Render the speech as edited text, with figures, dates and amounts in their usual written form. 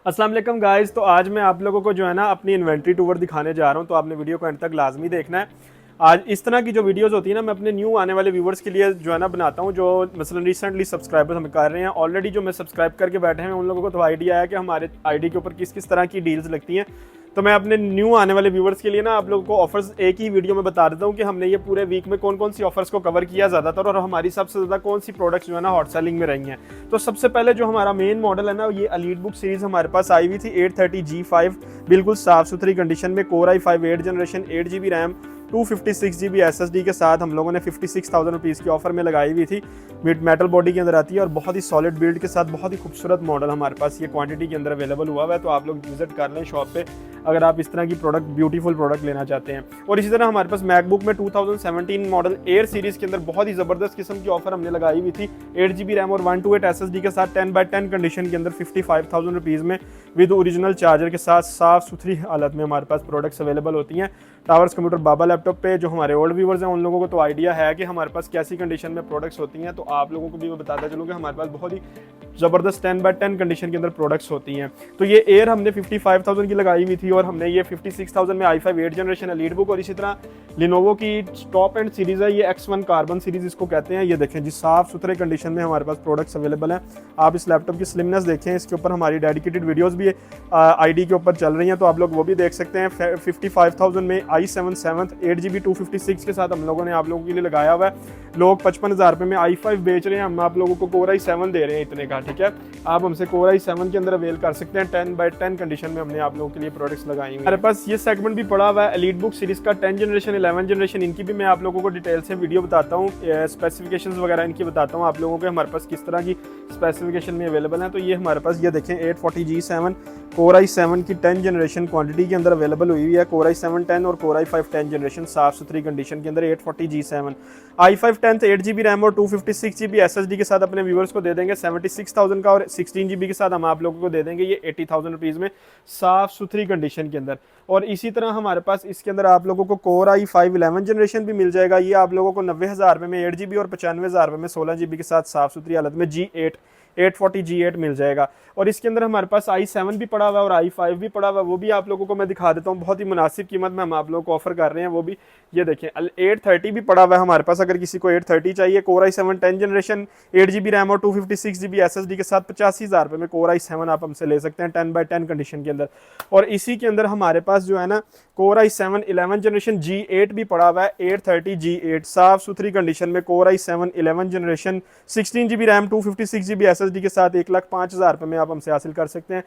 अस्सलाम वालेकुम गाइस। तो आज मैं आप लोगों को जो है ना अपनी इन्वेंट्री टूर दिखाने जा रहा हूँ, तो आपने वीडियो को एंड तक लाजमी देखना है। आज इस तरह की जो वीडियोस होती है ना, मैं अपने न्यू आने वाले व्यूवर्स के लिए जो है ना बनाता हूँ, जो मसलन रिसेंटली सब्सक्राइबर्स हम कर रहे हैं। ऑलरेडी जो मैं सब्सक्राइब करके बैठे हैं उन लोगों को तो आइडिया है कि हमारे आईडी के ऊपर किस किस तरह की डील्स लगती हैं। तो मैं अपने न्यू आने वाले व्यूवर्स के लिए ना आप लोगों को ऑफर्स एक ही वीडियो में बता देता हूँ कि हमने ये पूरे वीक में कौन कौन सी ऑफर्स को कवर किया ज़्यादातर, और हमारी सबसे ज़्यादा कौन सी प्रोडक्ट्स जो है ना हॉट सेलिंग में रही हैं। तो सबसे पहले जो हमारा मेन मॉडल है ना, ये एलीट बुक सीरीज हमारे पास आई हुई थी 830G5, बिल्कुल साफ सुथरी कंडीशन में, core i5 8 generation, 8 GB RAM, 256 GB SSD के साथ हम लोगों ने 56,000 रुपीज़ की ऑफर में लगाई हुई थी। मेटल बॉडी के अंदर आती है और बहुत ही सॉलिड बिल्ड के साथ बहुत ही खूबसूरत मॉडल हमारे पास ये क्वांटिटी के अंदर अवेलेबल हुआ हुआ है। तो आप लोग विजिट कर लें शॉप पे अगर आप इस तरह की प्रोडक्ट ब्यूटीफुल प्रोडक्ट लेना चाहते हैं। और इसी तरह हमारे पास मैकबुक में 2017 मॉडल एयर सीरीज के अंदर बहुत ही ज़बरदस्त किस्म की ऑफर हमने लगाई हुई थी। 8 GB रैम और 128 SSD के साथ 10x10 कंडीशन के अंदर 55,000 रुपीज़ में विद ओरिजिनल चार्जर के साथ साफ सुथरी हालत में हमारे पास प्रोडक्ट्स अवेलेबल होती हैं। टावर्स कंप्यूटर बाबा लैपटॉप पे जो हमारे ओल्ड व्यूवर्स हैं उन लोगों को तो आइडिया है कि हमारे पास कैसी कंडीशन में प्रोडक्ट्स होती हैं। तो आप लोगों को भी मैं बताता चलूँ कि हमारे पास बहुत ही ज़बरदस्त 10x10 कंडीशन के अंदर प्रोडक्ट्स होती हैं। तो ये एयर हमने 55,000 की लगाई हुई थी और हमने ये 56,000 में i5 8 जनरेशन एलीट बुक, और इसी तरह लिनोवो की टॉप एंड सीरीज़ है ये X1 कार्बन सीरीज इसको कहते हैं। ये देखें जी, साफ सुथरे कंडीशन में हमारे पास प्रोडक्ट्स अवेलेबल हैं। आप इस लैपटॉप की स्लिमनेस देखें, इसके ऊपर हमारी डेडिकेटेड वीडियोज़ भी आईडी के ऊपर चल रही हैं, तो आप लोग वो भी देख सकते हैं। 55,000 में i7 7th 8 GB 256 के साथ हम लोगों ने आप लोगों के लिए लगाया हुआ है। लोग 55,000 रुपये में i5 बेच रहे हैं, हम आप लोगों को कोर i7 दे रहे हैं इतने का, ठीक है। आप हमसे कोर i7 के अंदर अवेल कर सकते हैं। 10x10 कंडीशन में हमने आप लोगों के लिए प्रोडक्ट्स लगाई हुई हैं। हमारे पास ये सेगमेंट भी पड़ा हुआ है एलीट बुक सीरीज का 10 जनरेशन 11 जनरेशन, इनकी भी मैं आप लोगों को डिटेल से वीडियो बताता हूँ, स्पेसिफिकेशंस वगैरह इनकी बताता हूँ आप लोगों के हमारे पास किस तरह की स्पेसिफिकेशन में अवेलेबल है। तो ये हमारे पास ये देखें 840G7 कोर i7 की 10 जनरेशन क्वांटिटी के अंदर अवेलेबल हुई है। कोर i7 10 और कोर i5 10 जनरेशन साफ सुथरी कंडीशन के अंदर 840G7 i5 10th 8 GB RAM और 256 GB SSD के साथ अपने व्यूवर्स को दे देंगे 76,000 का, और 16 GB के साथ हम आप लोगों को दे देंगे ये 80,000 रुपीज़ में साफ सुथरी कंडीशन के अंदर। और इसी तरह हमारे पास इसके अंदर आप लोगों को कोर i5 11 जनरेशन भी मिल जाएगा। ये आप लोगों को 90,000 रुपये में 8 GB और 95,000 रुपये में 16 GB के साथ साफ सुथरी हालत में G8 840G8 मिल जाएगा। और इसके अंदर हमारे पास i7 भी पड़ा हुआ है और i5 भी पड़ा हुआ है, वो भी आप लोगों को मैं दिखा देता हूँ। बहुत ही मुनासिब कीमत में हम आप लोगों को ऑफर कर रहे हैं, वो भी ये देखें। 830 भी पड़ा हुआ है हमारे पास, अगर किसी को 830 चाहिए। Core i7 10 generation 8 GB RAM और 256 GB SSD के साथ 85,000 रुपये में कोर i7 आप हमसे ले सकते हैं 10x10 कंडीशन के अंदर। और इसी के अंदर हमारे पास जो है ना कोर i7 11 जनरेशन G8 भी पड़ा हुआ है 830G8 साफ सुथरी कंडीशन में। Core i7 11 generation 16 GB RAM 256 GB SSD के साथ 1,05,000 रुपये में आप हमसे हासिल कर सकते हैं।